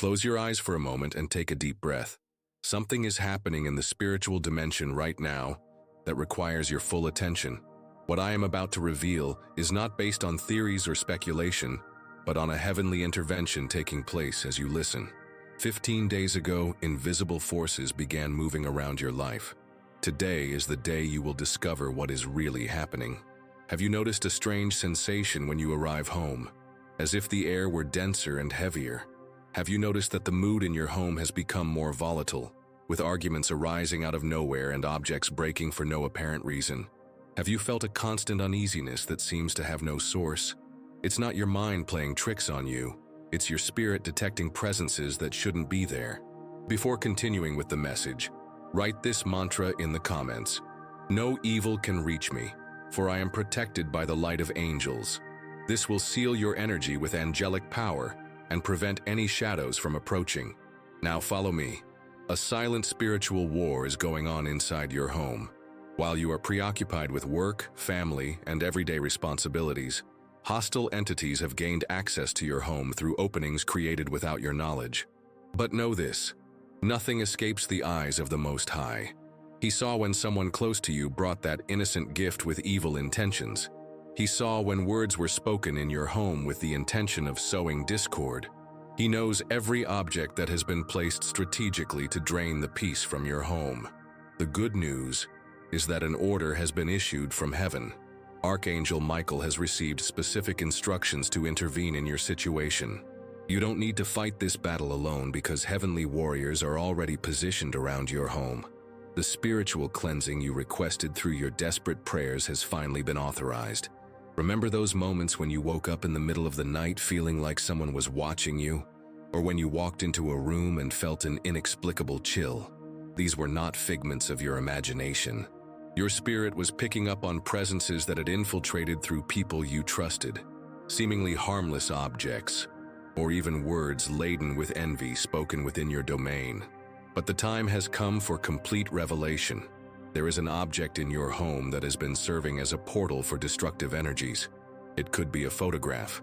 Close your eyes for a moment and take a deep breath. Something is happening in the spiritual dimension right now that requires your full attention. What I am about to reveal is not based on theories or speculation, but on a heavenly intervention taking place as you listen. 15 days ago, invisible forces began moving around your life. Today is the day you will discover what is really happening. Have you noticed a strange sensation when you arrive home, as if the air were denser and heavier? Have you noticed that the mood in your home has become more volatile, with arguments arising out of nowhere and objects breaking for no apparent reason? Have you felt a constant uneasiness that seems to have no source? It's not your mind playing tricks on you, it's your spirit detecting presences that shouldn't be there. Before continuing with the message, write this mantra in the comments. No evil can reach me, for I am protected by the light of angels. This will seal your energy with angelic power and prevent any shadows from approaching. Now follow me. A silent spiritual war is going on inside your home. While you are preoccupied with work, family, and everyday responsibilities, hostile entities have gained access to your home through openings created without your knowledge. But know this, nothing escapes the eyes of the Most High. He saw when someone close to you brought that innocent gift with evil intentions. He saw when words were spoken in your home with the intention of sowing discord. He knows every object that has been placed strategically to drain the peace from your home. The good news is that an order has been issued from heaven. Archangel Michael has received specific instructions to intervene in your situation. You don't need to fight this battle alone because heavenly warriors are already positioned around your home. The spiritual cleansing you requested through your desperate prayers has finally been authorized. Remember those moments when you woke up in the middle of the night feeling like someone was watching you? Or when you walked into a room and felt an inexplicable chill? These were not figments of your imagination. Your spirit was picking up on presences that had infiltrated through people you trusted, seemingly harmless objects, or even words laden with envy spoken within your domain. But the time has come for complete revelation. There is an object in your home that has been serving as a portal for destructive energies. It could be a photograph,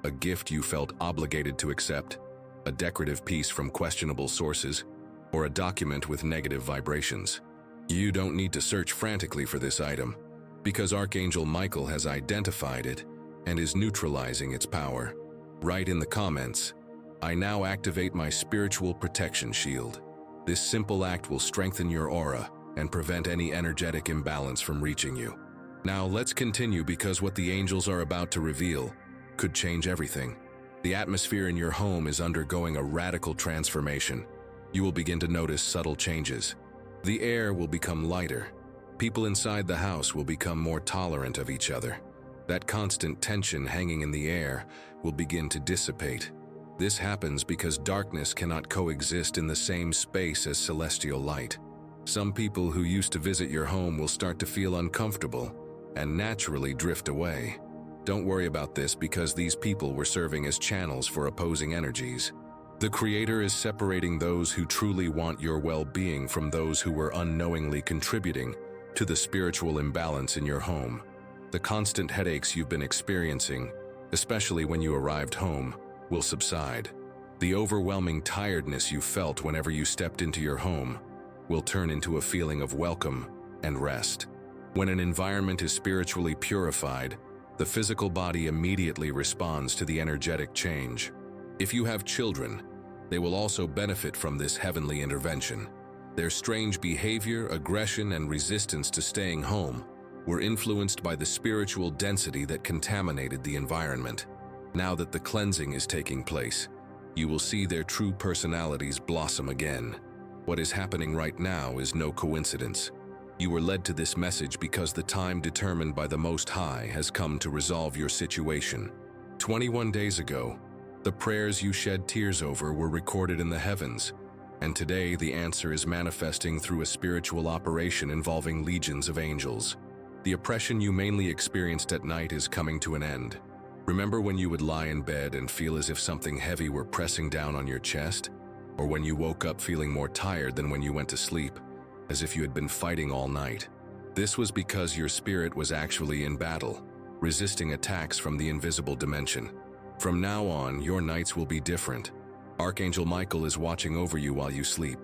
a gift you felt obligated to accept, a decorative piece from questionable sources, or a document with negative vibrations. You don't need to search frantically for this item, because Archangel Michael has identified it and is neutralizing its power. Write in the comments, I now activate my spiritual protection shield. This simple act will strengthen your aura and prevent any energetic imbalance from reaching you. Now let's continue because what the angels are about to reveal could change everything. The atmosphere in your home is undergoing a radical transformation. You will begin to notice subtle changes. The air will become lighter. People inside the house will become more tolerant of each other. That constant tension hanging in the air will begin to dissipate. This happens because darkness cannot coexist in the same space as celestial light. Some people who used to visit your home will start to feel uncomfortable and naturally drift away. Don't worry about this because these people were serving as channels for opposing energies. The Creator is separating those who truly want your well-being from those who were unknowingly contributing to the spiritual imbalance in your home. The constant headaches you've been experiencing, especially when you arrived home, will subside. The overwhelming tiredness you felt whenever you stepped into your home will turn into a feeling of welcome and rest. When an environment is spiritually purified, the physical body immediately responds to the energetic change. If you have children, they will also benefit from this heavenly intervention. Their strange behavior, aggression, and resistance to staying home were influenced by the spiritual density that contaminated the environment. Now that the cleansing is taking place, you will see their true personalities blossom again. What is happening right now is no coincidence. You were led to this message because the time determined by the Most High has come to resolve your situation. 21 days ago, the prayers you shed tears over were recorded in the heavens, and today the answer is manifesting through a spiritual operation involving legions of angels. The oppression you mainly experienced at night is coming to an end. Remember when you would lie in bed and feel as if something heavy were pressing down on your chest? Or when you woke up feeling more tired than when you went to sleep, as if you had been fighting all night? This was because your spirit was actually in battle, resisting attacks from the invisible dimension. From now on, your nights will be different. Archangel Michael is watching over you while you sleep.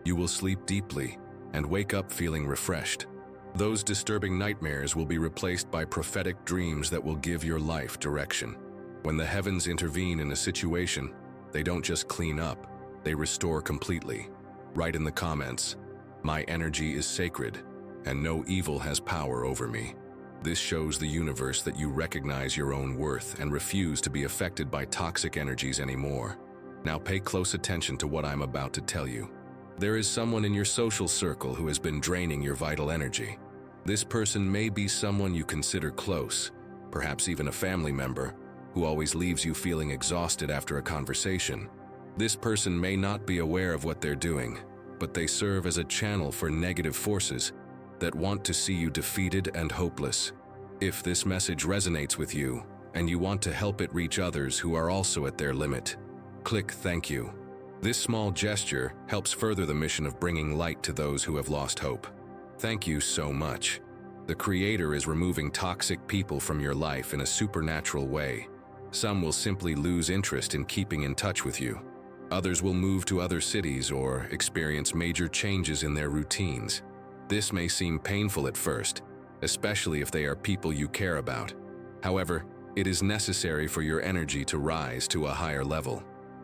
You will sleep deeply and wake up feeling refreshed. Those disturbing nightmares will be replaced by prophetic dreams that will give your life direction. When the heavens intervene in a situation, they don't just clean up, they restore completely. Write in the comments, "My energy is sacred, and no evil has power over me." This shows the universe that you recognize your own worth and refuse to be affected by toxic energies anymore. Now pay close attention to what I'm about to tell you. There is someone in your social circle who has been draining your vital energy. This person may be someone you consider close, perhaps even a family member, who always leaves you feeling exhausted after a conversation. This person may not be aware of what they're doing, but they serve as a channel for negative forces that want to see you defeated and hopeless. If this message resonates with you, and you want to help it reach others who are also at their limit, click "Thank you." This small gesture helps further the mission of bringing light to those who have lost hope. Thank you so much. The Creator is removing toxic people from your life in a supernatural way. Some will simply lose interest in keeping in touch with you. Others will move to other cities or experience major changes in their routines. This may seem painful at first, especially if they are people you care about. However, it is necessary for your energy to rise to a higher level.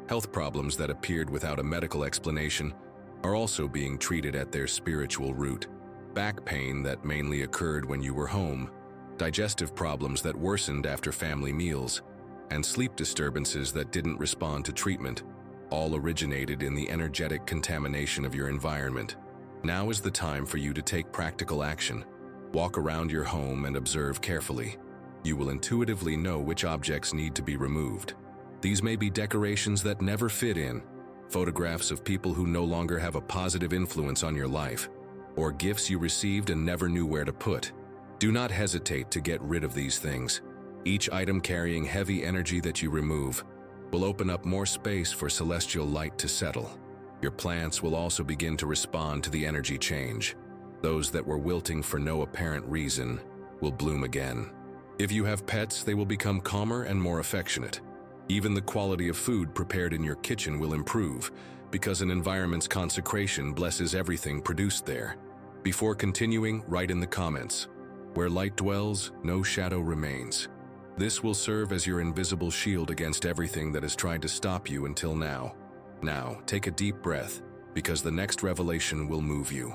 Health problems that appeared without a medical explanation are also being treated at their spiritual root. Back pain that mainly occurred when you were home, digestive problems that worsened after family meals, and sleep disturbances that didn't respond to treatment, all originated in the energetic contamination of your environment. Now is the time for you to take practical action. Walk around your home and observe carefully. You will intuitively know which objects need to be removed. These may be decorations that never fit in, photographs of people who no longer have a positive influence on your life, or gifts you received and never knew where to put. Do not hesitate to get rid of these things. Each item carrying heavy energy that you remove will open up more space for celestial light to settle. Your plants will also begin to respond to the energy change. Those that were wilting for no apparent reason will bloom again. If you have pets, they will become calmer and more affectionate. Even the quality of food prepared in your kitchen will improve, because an environment's consecration blesses everything produced there. Before continuing, write in the comments, "Where light dwells, no shadow remains." This will serve as your invisible shield against everything that has tried to stop you until now. Now, take a deep breath, because the next revelation will move you.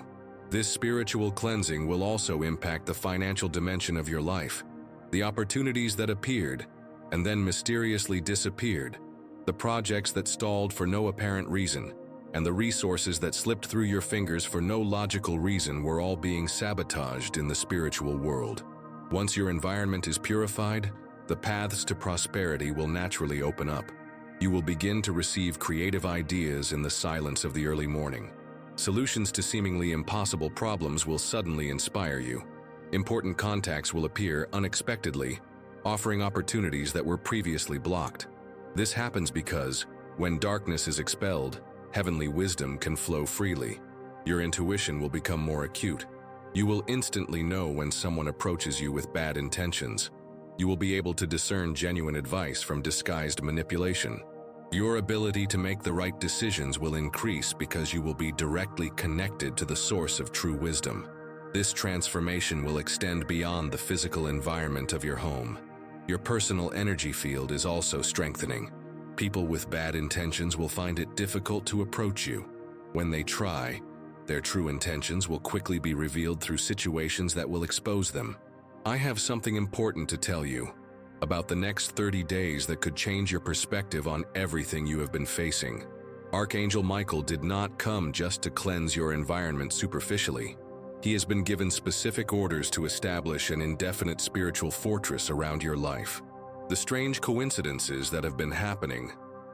This spiritual cleansing will also impact the financial dimension of your life. The opportunities that appeared and then mysteriously disappeared, the projects that stalled for no apparent reason, and the resources that slipped through your fingers for no logical reason were all being sabotaged in the spiritual world. Once your environment is purified, the paths to prosperity will naturally open up. You will begin to receive creative ideas in the silence of the early morning. Solutions to seemingly impossible problems will suddenly inspire you. Important contacts will appear unexpectedly, offering opportunities that were previously blocked. This happens because, when darkness is expelled, heavenly wisdom can flow freely. Your intuition will become more acute. You will instantly know when someone approaches you with bad intentions. You will be able to discern genuine advice from disguised manipulation. Your ability to make the right decisions will increase because you will be directly connected to the source of true wisdom. This transformation will extend beyond the physical environment of your home. Your personal energy field is also strengthening. People with bad intentions will find it difficult to approach you. When they try, their true intentions will quickly be revealed through situations that will expose them. I have something important to tell you about the next 30 days that could change your perspective on everything you have been facing. Archangel Michael did not come just to cleanse your environment superficially. He has been given specific orders to establish an indefinite spiritual fortress around your life. The strange coincidences that have been happening,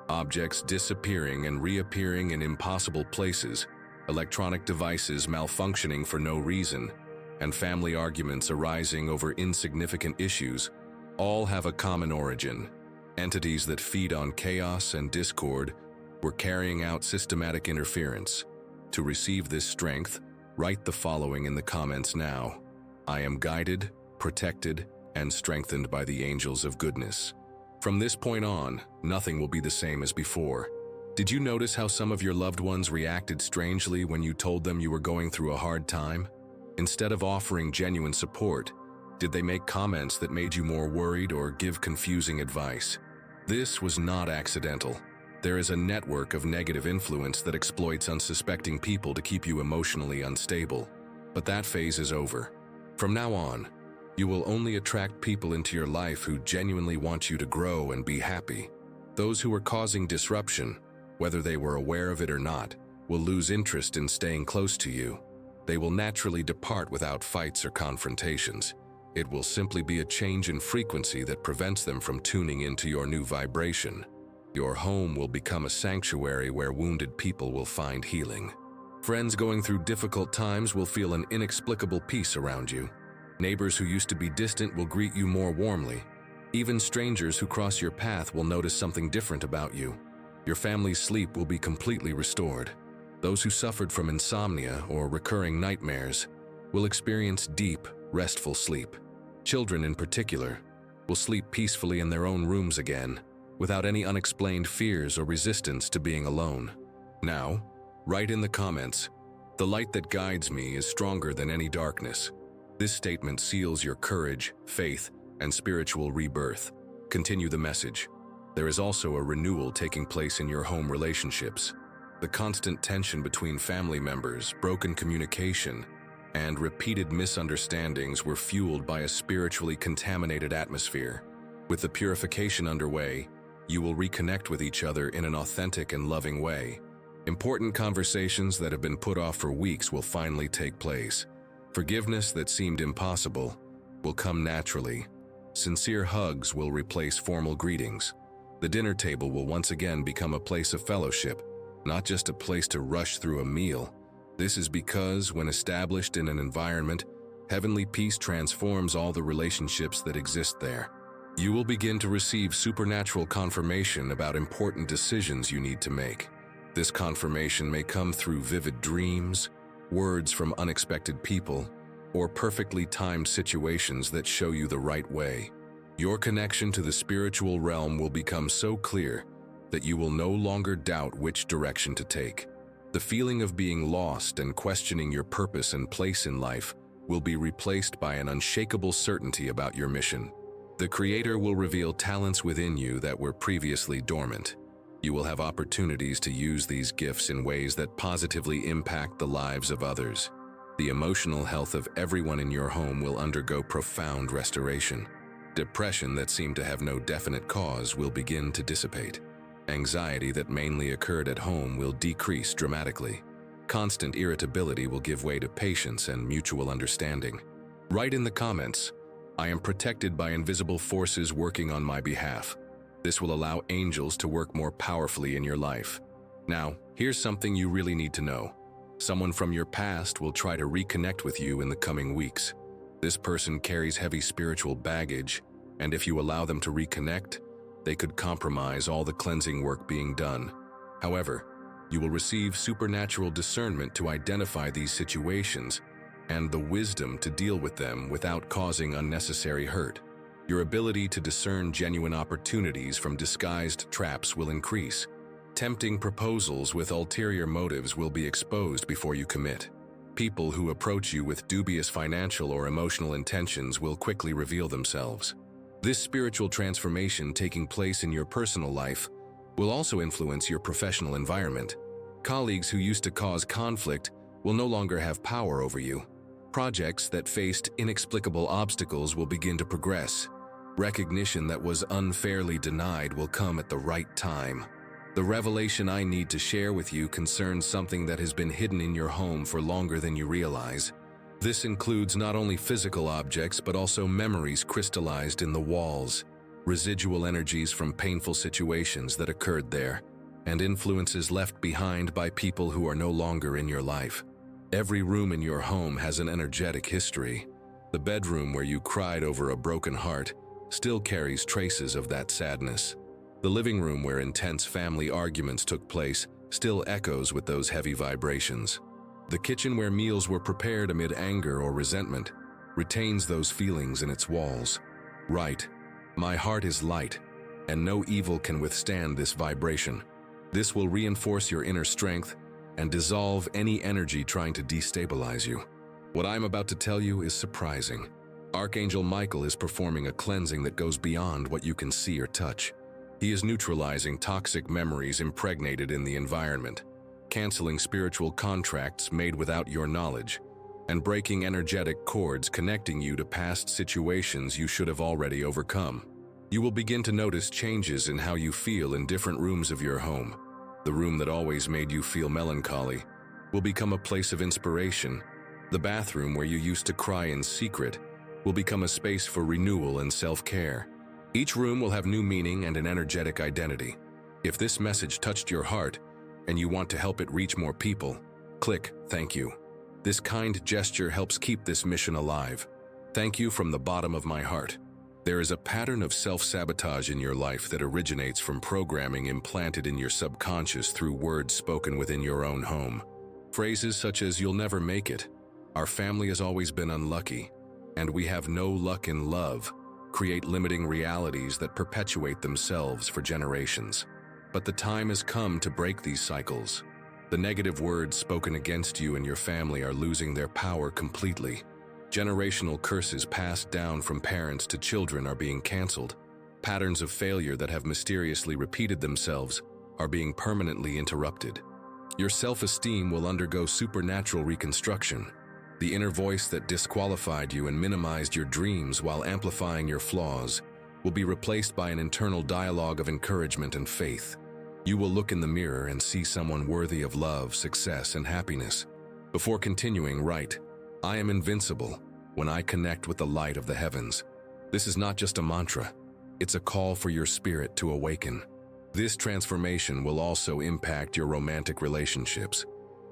objects disappearing and reappearing in impossible places, electronic devices malfunctioning for no reason, and family arguments arising over insignificant issues, all have a common origin. Entities that feed on chaos and discord were carrying out systematic interference. To receive this strength, write the following in the comments now. I am guided, protected, and strengthened by the angels of goodness. From this point on, nothing will be the same as before. Did you notice how some of your loved ones reacted strangely when you told them you were going through a hard time? Instead of offering genuine support, did they make comments that made you more worried or give confusing advice? This was not accidental. There is a network of negative influence that exploits unsuspecting people to keep you emotionally unstable. But that phase is over. From now on, you will only attract people into your life who genuinely want you to grow and be happy. Those who are causing disruption, whether they were aware of it or not, will lose interest in staying close to you. They will naturally depart without fights or confrontations. It will simply be a change in frequency that prevents them from tuning into your new vibration. Your home will become a sanctuary where wounded people will find healing. Friends going through difficult times will feel an inexplicable peace around you. Neighbors who used to be distant will greet you more warmly. Even strangers who cross your path will notice something different about you. Your family's sleep will be completely restored. Those who suffered from insomnia or recurring nightmares will experience deep, restful sleep. Children in particular will sleep peacefully in their own rooms again, without any unexplained fears or resistance to being alone. Now, write in the comments, "The light that guides me is stronger than any darkness." This statement seals your courage, faith, and spiritual rebirth. Continue the message. There is also a renewal taking place in your home relationships. The constant tension between family members, broken communication, and repeated misunderstandings were fueled by a spiritually contaminated atmosphere. With the purification underway, you will reconnect with each other in an authentic and loving way. Important conversations that have been put off for weeks will finally take place. Forgiveness that seemed impossible will come naturally. Sincere hugs will replace formal greetings. The dinner table will once again become a place of fellowship, not just a place to rush through a meal. This is because, when established in an environment, heavenly peace transforms all the relationships that exist there. You will begin to receive supernatural confirmation about important decisions you need to make. This confirmation may come through vivid dreams, words from unexpected people, or perfectly timed situations that show you the right way. Your connection to the spiritual realm will become so clear that you will no longer doubt which direction to take. The feeling of being lost and questioning your purpose and place in life will be replaced by an unshakable certainty about your mission. The Creator will reveal talents within you that were previously dormant. You will have opportunities to use these gifts in ways that positively impact the lives of others. The emotional health of everyone in your home will undergo profound restoration. Depression that seemed to have no definite cause will begin to dissipate. Anxiety that mainly occurred at home will decrease dramatically. Constant irritability will give way to patience and mutual understanding. Write in the comments, "I am protected by invisible forces working on my behalf." This will allow angels to work more powerfully in your life. Now, here's something you really need to know. Someone from your past will try to reconnect with you in the coming weeks. This person carries heavy spiritual baggage, and if you allow them to reconnect, they could compromise all the cleansing work being done. However, you will receive supernatural discernment to identify these situations and the wisdom to deal with them without causing unnecessary hurt. Your ability to discern genuine opportunities from disguised traps will increase. Tempting proposals with ulterior motives will be exposed before you commit. People who approach you with dubious financial or emotional intentions will quickly reveal themselves. This spiritual transformation taking place in your personal life will also influence your professional environment. Colleagues who used to cause conflict will no longer have power over you. Projects that faced inexplicable obstacles will begin to progress. Recognition that was unfairly denied will come at the right time. The revelation I need to share with you concerns something that has been hidden in your home for longer than you realize. This includes not only physical objects but also memories crystallized in the walls, residual energies from painful situations that occurred there, and influences left behind by people who are no longer in your life. Every room in your home has an energetic history. The bedroom where you cried over a broken heart still carries traces of that sadness. The living room where intense family arguments took place still echoes with those heavy vibrations. The kitchen where meals were prepared amid anger or resentment retains those feelings in its walls. Right, my heart is light, and no evil can withstand this vibration. This will reinforce your inner strength and dissolve any energy trying to destabilize you. What I'm about to tell you is surprising. Archangel Michael is performing a cleansing that goes beyond what you can see or touch. He is neutralizing toxic memories impregnated in the environment, canceling spiritual contracts made without your knowledge, and breaking energetic cords connecting you to past situations you should have already overcome. You will begin to notice changes in how you feel in different rooms of your home. The room that always made you feel melancholy will become a place of inspiration. The bathroom where you used to cry in secret will become a space for renewal and self-care. Each room will have new meaning and an energetic identity. If this message touched your heart and you want to help it reach more people, click "Thank you." This kind gesture helps keep this mission alive. Thank you from the bottom of my heart. There is a pattern of self-sabotage in your life that originates from programming implanted in your subconscious through words spoken within your own home. Phrases such as "you'll never make it," "our family has always been unlucky," and "we have no luck in love" create limiting realities that perpetuate themselves for generations. But the time has come to break these cycles. The negative words spoken against you and your family are losing their power completely. Generational curses passed down from parents to children are being canceled. Patterns of failure that have mysteriously repeated themselves are being permanently interrupted. Your self-esteem will undergo supernatural reconstruction. The inner voice that disqualified you and minimized your dreams while amplifying your flaws will be replaced by an internal dialogue of encouragement and faith. You will look in the mirror and see someone worthy of love, success, and happiness. Before continuing, write, "I am invincible when I connect with the light of the heavens." This is not just a mantra. It's a call for your spirit to awaken. This transformation will also impact your romantic relationships.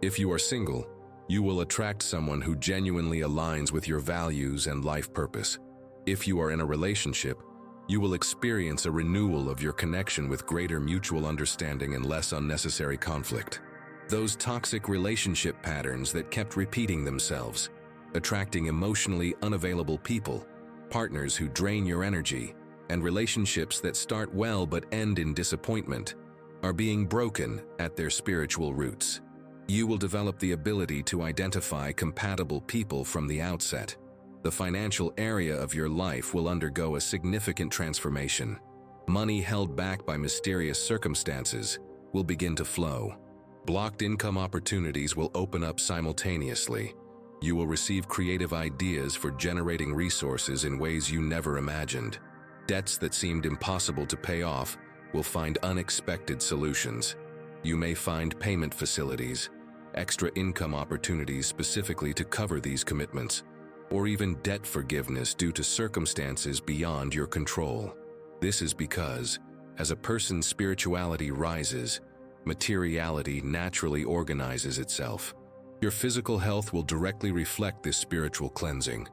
If you are single, you will attract someone who genuinely aligns with your values and life purpose. If you are in a relationship, you will experience a renewal of your connection with greater mutual understanding and less unnecessary conflict. Those toxic relationship patterns that kept repeating themselves, attracting emotionally unavailable people, partners who drain your energy, and relationships that start well but end in disappointment, are being broken at their spiritual roots. You will develop the ability to identify compatible people from the outset. The financial area of your life will undergo a significant transformation. Money held back by mysterious circumstances will begin to flow. Blocked income opportunities will open up simultaneously. You will receive creative ideas for generating resources in ways you never imagined. Debts that seemed impossible to pay off will find unexpected solutions. You may find payment facilities, extra income opportunities specifically to cover these commitments, or even debt forgiveness due to circumstances beyond your control. This is because, as a person's spirituality rises, materiality naturally organizes itself. Your physical health will directly reflect this spiritual cleansing.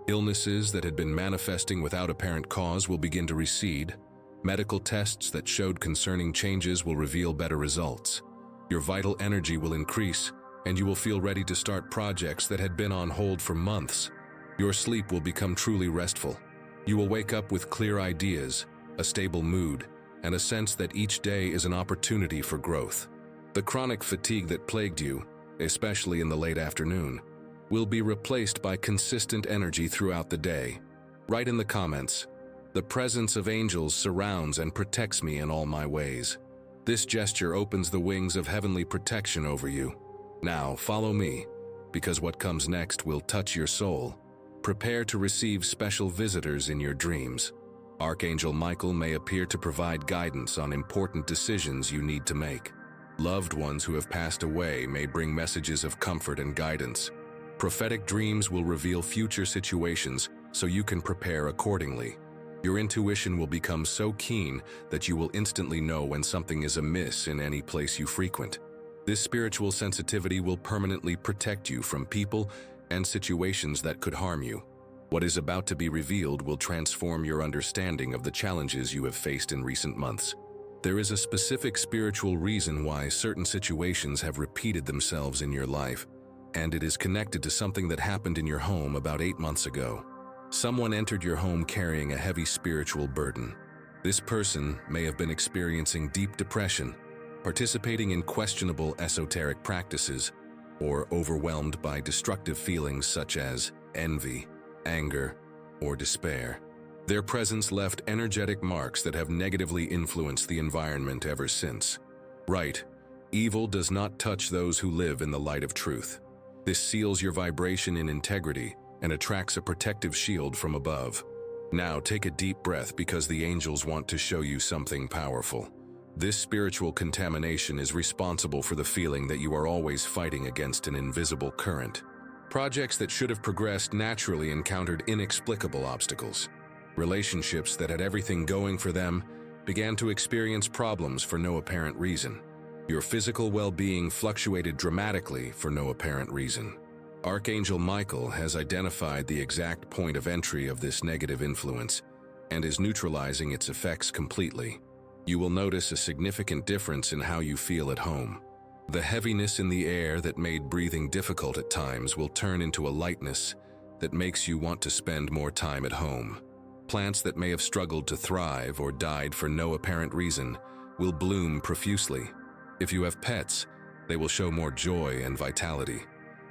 Illnesses that had been manifesting without apparent cause will begin to recede. Medical tests that showed concerning changes will reveal better results. Your vital energy will increase, and you will feel ready to start projects that had been on hold for months. Your sleep will become truly restful. You will wake up with clear ideas, a stable mood, and a sense that each day is an opportunity for growth. The chronic fatigue that plagued you, especially in the late afternoon, will be replaced by consistent energy throughout the day. Write in the comments, "The presence of angels surrounds and protects me in all my ways." This gesture opens the wings of heavenly protection over you. Now, follow me, because what comes next will touch your soul. Prepare to receive special visitors in your dreams. Archangel Michael may appear to provide guidance on important decisions you need to make. Loved ones who have passed away may bring messages of comfort and guidance. Prophetic dreams will reveal future situations so you can prepare accordingly. Your intuition will become so keen that you will instantly know when something is amiss in any place you frequent. This spiritual sensitivity will permanently protect you from people and situations that could harm you. What is about to be revealed will transform your understanding of the challenges you have faced in recent months. There is a specific spiritual reason why certain situations have repeated themselves in your life, and it is connected to something that happened in your home about 8 months ago. Someone entered your home carrying a heavy spiritual burden. This person may have been experiencing deep depression, participating in questionable esoteric practices, or overwhelmed by destructive feelings such as envy, anger, or despair. Their presence left energetic marks that have negatively influenced the environment ever since. Right, evil does not touch those who live in the light of truth. This seals your vibration in integrity and attracts a protective shield from above. Now take a deep breath because the angels want to show you something powerful. This spiritual contamination is responsible for the feeling that you are always fighting against an invisible current. Projects that should have progressed naturally encountered inexplicable obstacles. Relationships that had everything going for them began to experience problems for no apparent reason. Your physical well-being fluctuated dramatically for no apparent reason. Archangel Michael has identified the exact point of entry of this negative influence and is neutralizing its effects completely. You will notice a significant difference in how you feel at home. The heaviness in the air that made breathing difficult at times will turn into a lightness that makes you want to spend more time at home. Plants that may have struggled to thrive or died for no apparent reason will bloom profusely. If you have pets, they will show more joy and vitality.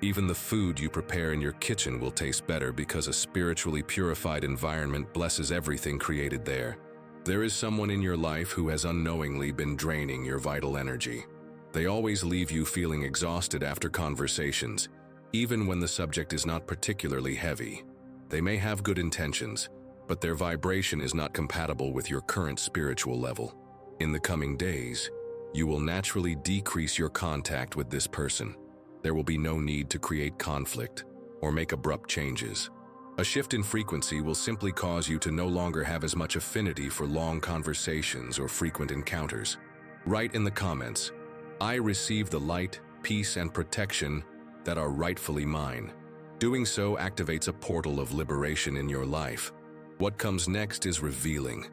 Even the food you prepare in your kitchen will taste better because a spiritually purified environment blesses everything created there. There is someone in your life who has unknowingly been draining your vital energy. They always leave you feeling exhausted after conversations, even when the subject is not particularly heavy. They may have good intentions, but their vibration is not compatible with your current spiritual level. In the coming days, you will naturally decrease your contact with this person. There will be no need to create conflict or make abrupt changes. A shift in frequency will simply cause you to no longer have as much affinity for long conversations or frequent encounters. Write in the comments, "I receive the light, peace, and protection that are rightfully mine." Doing so activates a portal of liberation in your life. What comes next is revealing.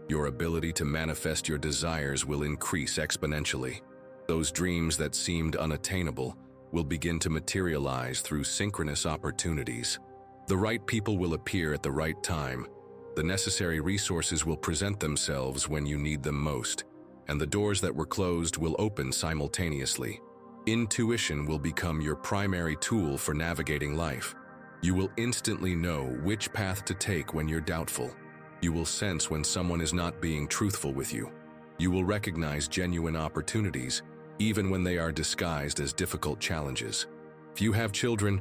Your ability to manifest your desires will increase exponentially. Those dreams that seemed unattainable will begin to materialize through synchronous opportunities. The right people will appear at the right time. The necessary resources will present themselves when you need them most, and the doors that were closed will open simultaneously. Intuition will become your primary tool for navigating life. You will instantly know which path to take when you're doubtful. You will sense when someone is not being truthful with you. You will recognize genuine opportunities, even when they are disguised as difficult challenges. If you have children,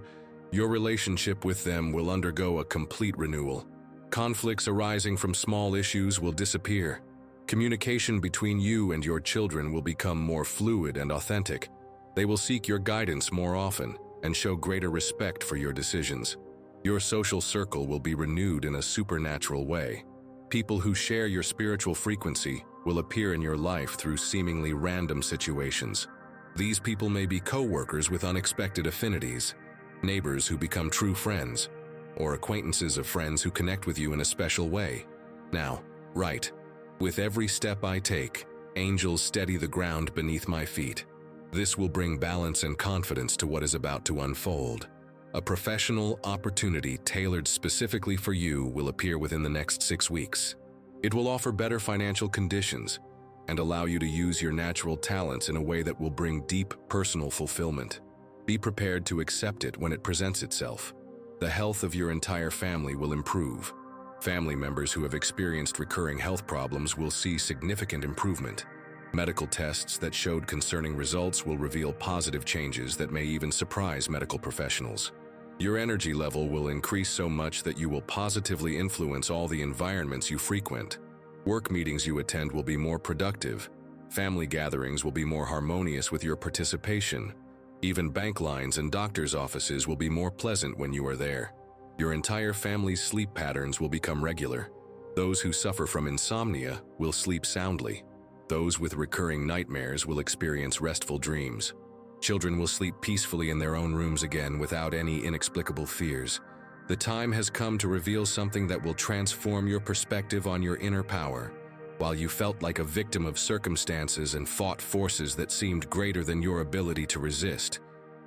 your relationship with them will undergo a complete renewal. Conflicts arising from small issues will disappear. Communication between you and your children will become more fluid and authentic. They will seek your guidance more often and show greater respect for your decisions. Your social circle will be renewed in a supernatural way. People who share your spiritual frequency will appear in your life through seemingly random situations. These people may be co-workers with unexpected affinities, neighbors who become true friends, or acquaintances of friends who connect with you in a special way. Now, right, with every step I take, angels steady the ground beneath my feet. This will bring balance and confidence to what is about to unfold. A professional opportunity tailored specifically for you will appear within the next 6 weeks. It will offer better financial conditions and allow you to use your natural talents in a way that will bring deep personal fulfillment. Be prepared to accept it when it presents itself. The health of your entire family will improve. Family members who have experienced recurring health problems will see significant improvement. Medical tests that showed concerning results will reveal positive changes that may even surprise medical professionals. Your energy level will increase so much that you will positively influence all the environments you frequent. Work meetings you attend will be more productive. Family gatherings will be more harmonious with your participation. Even bank lines and doctor's offices will be more pleasant when you are there. Your entire family's sleep patterns will become regular. Those who suffer from insomnia will sleep soundly. Those with recurring nightmares will experience restful dreams. Children will sleep peacefully in their own rooms again without any inexplicable fears. The time has come to reveal something that will transform your perspective on your inner power. While you felt like a victim of circumstances and fought forces that seemed greater than your ability to resist,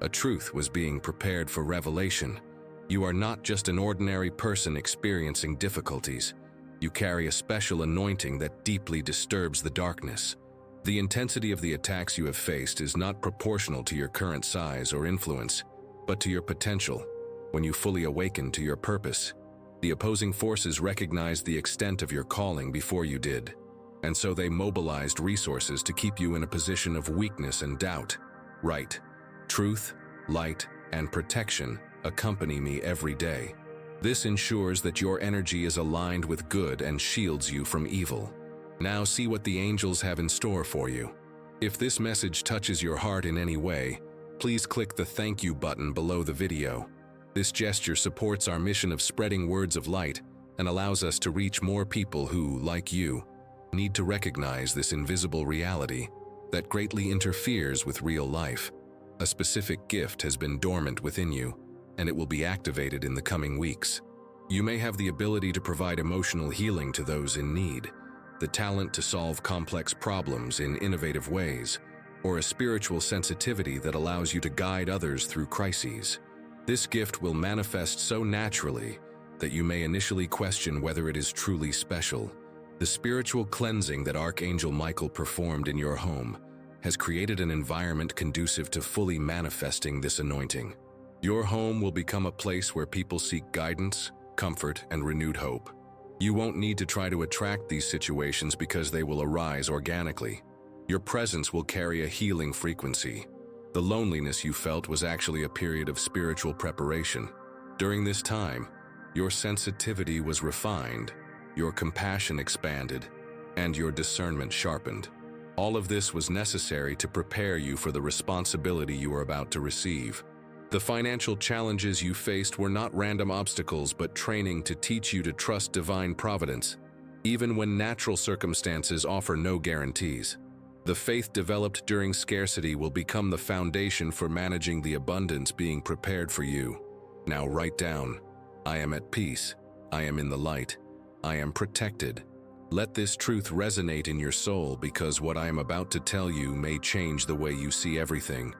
a truth was being prepared for revelation. You are not just an ordinary person experiencing difficulties. You carry a special anointing that deeply disturbs the darkness. The intensity of the attacks you have faced is not proportional to your current size or influence, but to your potential. When you fully awaken to your purpose, the opposing forces recognized the extent of your calling before you did, and so they mobilized resources to keep you in a position of weakness and doubt. Right. Truth, light, and protection accompany me every day. This ensures that your energy is aligned with good and shields you from evil. Now see what the angels have in store for you. If this message touches your heart in any way, please click the thank you button below the video. This gesture supports our mission of spreading words of light and allows us to reach more people who, like you, need to recognize this invisible reality that greatly interferes with real life. A specific gift has been dormant within you, and it will be activated in the coming weeks. You may have the ability to provide emotional healing to those in need, the talent to solve complex problems in innovative ways, or a spiritual sensitivity that allows you to guide others through crises. This gift will manifest so naturally that you may initially question whether it is truly special. The spiritual cleansing that Archangel Michael performed in your home has created an environment conducive to fully manifesting this anointing. Your home will become a place where people seek guidance, comfort, and renewed hope. You won't need to try to attract these situations because they will arise organically. Your presence will carry a healing frequency. The loneliness you felt was actually a period of spiritual preparation. During this time, your sensitivity was refined, your compassion expanded, and your discernment sharpened. All of this was necessary to prepare you for the responsibility you are about to receive. The financial challenges you faced were not random obstacles but training to teach you to trust divine providence, even when natural circumstances offer no guarantees. The faith developed during scarcity will become the foundation for managing the abundance being prepared for you. Now write down, I am at peace, I am in the light, I am protected. Let this truth resonate in your soul because what I am about to tell you may change the way you see everything.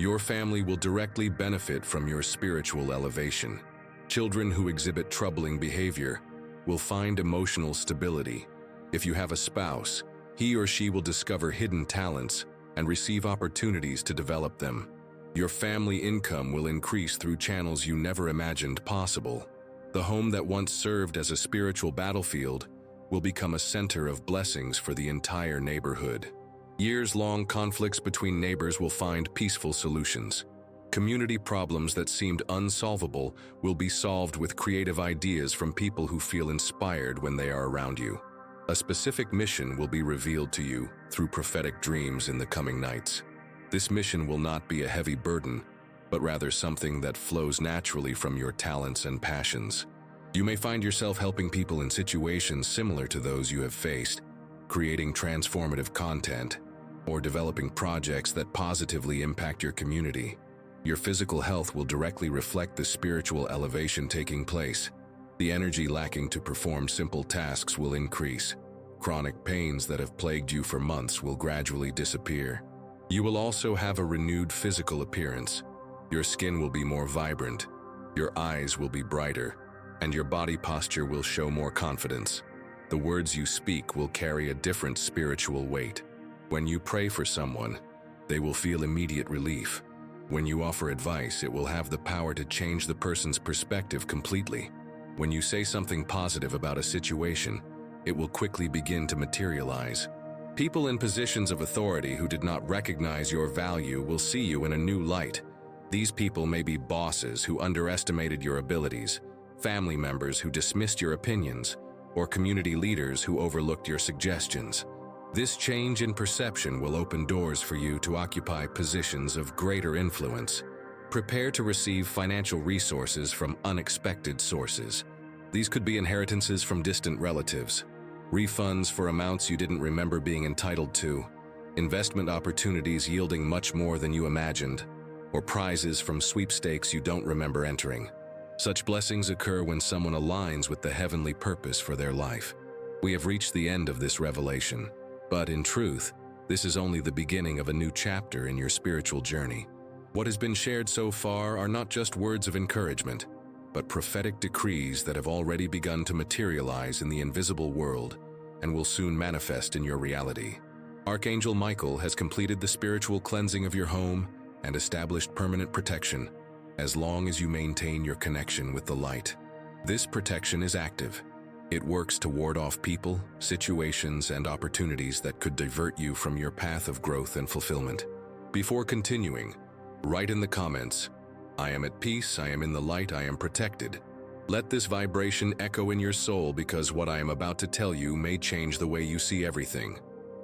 Your family will directly benefit from your spiritual elevation. Children who exhibit troubling behavior will find emotional stability. If you have a spouse, he or she will discover hidden talents and receive opportunities to develop them. Your family income will increase through channels you never imagined possible. The home that once served as a spiritual battlefield will become a center of blessings for the entire neighborhood. Years-long conflicts between neighbors will find peaceful solutions. Community problems that seemed unsolvable will be solved with creative ideas from people who feel inspired when they are around you. A specific mission will be revealed to you through prophetic dreams in the coming nights. This mission will not be a heavy burden, but rather something that flows naturally from your talents and passions. You may find yourself helping people in situations similar to those you have faced, creating transformative content, or developing projects that positively impact your community. Your physical health will directly reflect the spiritual elevation taking place. The energy lacking to perform simple tasks will increase. Chronic pains that have plagued you for months will gradually disappear. You will also have a renewed physical appearance. Your skin will be more vibrant, your eyes will be brighter, and your body posture will show more confidence. The words you speak will carry a different spiritual weight. When you pray for someone, they will feel immediate relief. When you offer advice, it will have the power to change the person's perspective completely. When you say something positive about a situation, it will quickly begin to materialize. People in positions of authority who did not recognize your value will see you in a new light. These people may be bosses who underestimated your abilities, family members who dismissed your opinions, or community leaders who overlooked your suggestions. This change in perception will open doors for you to occupy positions of greater influence. Prepare to receive financial resources from unexpected sources. These could be inheritances from distant relatives, refunds for amounts you didn't remember being entitled to, investment opportunities yielding much more than you imagined, or prizes from sweepstakes you don't remember entering. Such blessings occur when someone aligns with the heavenly purpose for their life. We have reached the end of this revelation. But in truth, this is only the beginning of a new chapter in your spiritual journey. What has been shared so far are not just words of encouragement, but prophetic decrees that have already begun to materialize in the invisible world and will soon manifest in your reality. Archangel Michael has completed the spiritual cleansing of your home and established permanent protection as long as you maintain your connection with the light. This protection is active. It works to ward off people, situations, and opportunities that could divert you from your path of growth and fulfillment. Before continuing, write in the comments, "I am at peace, I am in the light, I am protected." Let this vibration echo in your soul because what I am about to tell you may change the way you see everything.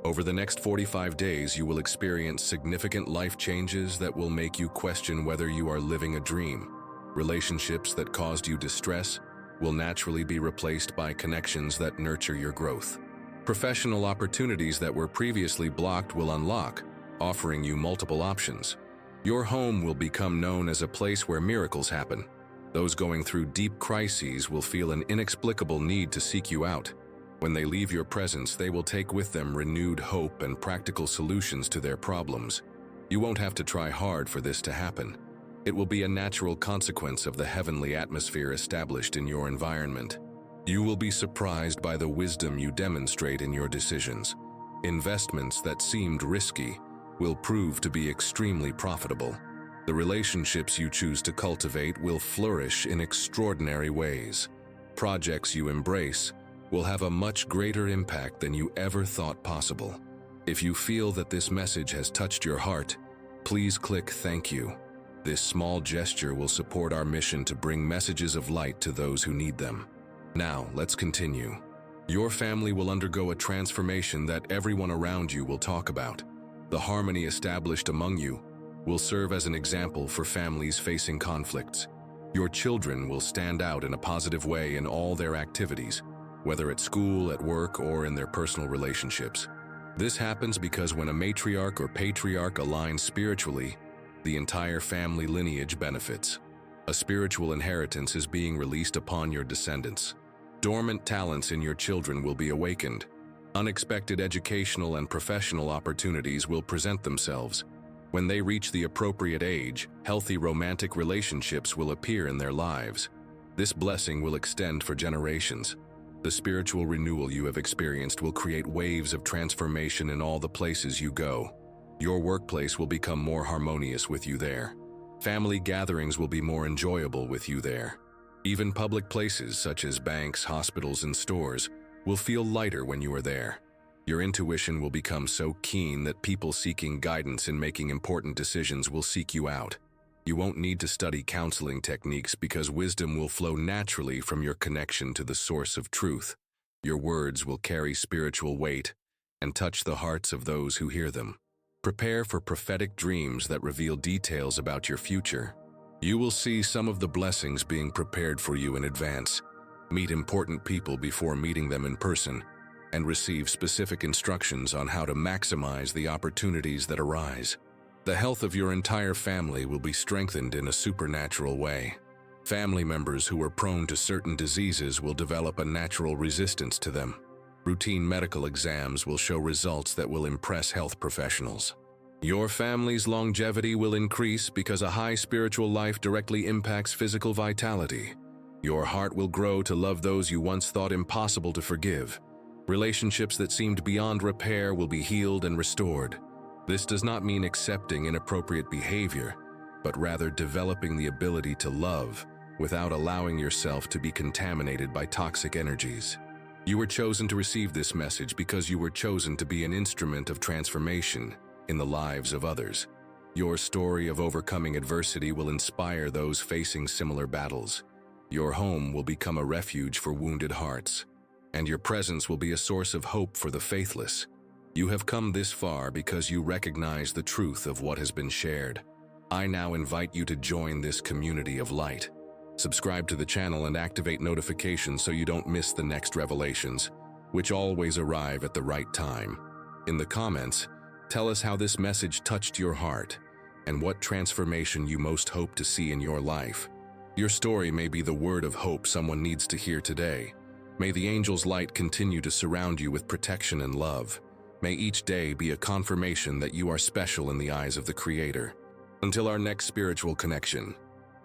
Over the next 45 days, you will experience significant life changes that will make you question whether you are living a dream. Relationships that caused you distress will naturally be replaced by connections that nurture your growth. Professional opportunities that were previously blocked will unlock, offering you multiple options. Your home will become known as a place where miracles happen. Those going through deep crises will feel an inexplicable need to seek you out. When they leave your presence, they will take with them renewed hope and practical solutions to their problems. You won't have to try hard for this to happen. It will be a natural consequence of the heavenly atmosphere established in your environment. You will be surprised by the wisdom you demonstrate in your decisions. Investments that seemed risky will prove to be extremely profitable. The relationships you choose to cultivate will flourish in extraordinary ways. Projects you embrace will have a much greater impact than you ever thought possible. If you feel that this message has touched your heart, please click "Thank you." This small gesture will support our mission to bring messages of light to those who need them. Now, let's continue. Your family will undergo a transformation that everyone around you will talk about. The harmony established among you will serve as an example for families facing conflicts. Your children will stand out in a positive way in all their activities, whether at school, at work, or in their personal relationships. This happens because when a matriarch or patriarch aligns spiritually, the entire family lineage benefits. A spiritual inheritance is being released upon your descendants. Dormant talents in your children will be awakened. Unexpected educational and professional opportunities will present themselves. When they reach the appropriate age, healthy romantic relationships will appear in their lives. This blessing will extend for generations. The spiritual renewal you have experienced will create waves of transformation in all the places you go. Your workplace will become more harmonious with you there. Family gatherings will be more enjoyable with you there. Even public places such as banks, hospitals, and stores will feel lighter when you are there. Your intuition will become so keen that people seeking guidance in making important decisions will seek you out. You won't need to study counseling techniques because wisdom will flow naturally from your connection to the source of truth. Your words will carry spiritual weight and touch the hearts of those who hear them. Prepare for prophetic dreams that reveal details about your future. You will see some of the blessings being prepared for you in advance. Meet important people before meeting them in person, and receive specific instructions on how to maximize the opportunities that arise. The health of your entire family will be strengthened in a supernatural way. Family members who are prone to certain diseases will develop a natural resistance to them. Routine medical exams will show results that will impress health professionals. Your family's longevity will increase because a high spiritual life directly impacts physical vitality. Your heart will grow to love those you once thought impossible to forgive. Relationships that seemed beyond repair will be healed and restored. This does not mean accepting inappropriate behavior, but rather developing the ability to love without allowing yourself to be contaminated by toxic energies. You were chosen to receive this message because you were chosen to be an instrument of transformation in the lives of others. Your story of overcoming adversity will inspire those facing similar battles. Your home will become a refuge for wounded hearts, and your presence will be a source of hope for the faithless. You have come this far because you recognize the truth of what has been shared. I now invite you to join this community of light. Subscribe to the channel and activate notifications so you don't miss the next revelations, which always arrive at the right time. In the comments, tell us how this message touched your heart and what transformation you most hope to see in your life. Your story may be the word of hope someone needs to hear today. May the angel's light continue to surround you with protection and love. May each day be a confirmation that you are special in the eyes of the Creator. Until our next spiritual connection,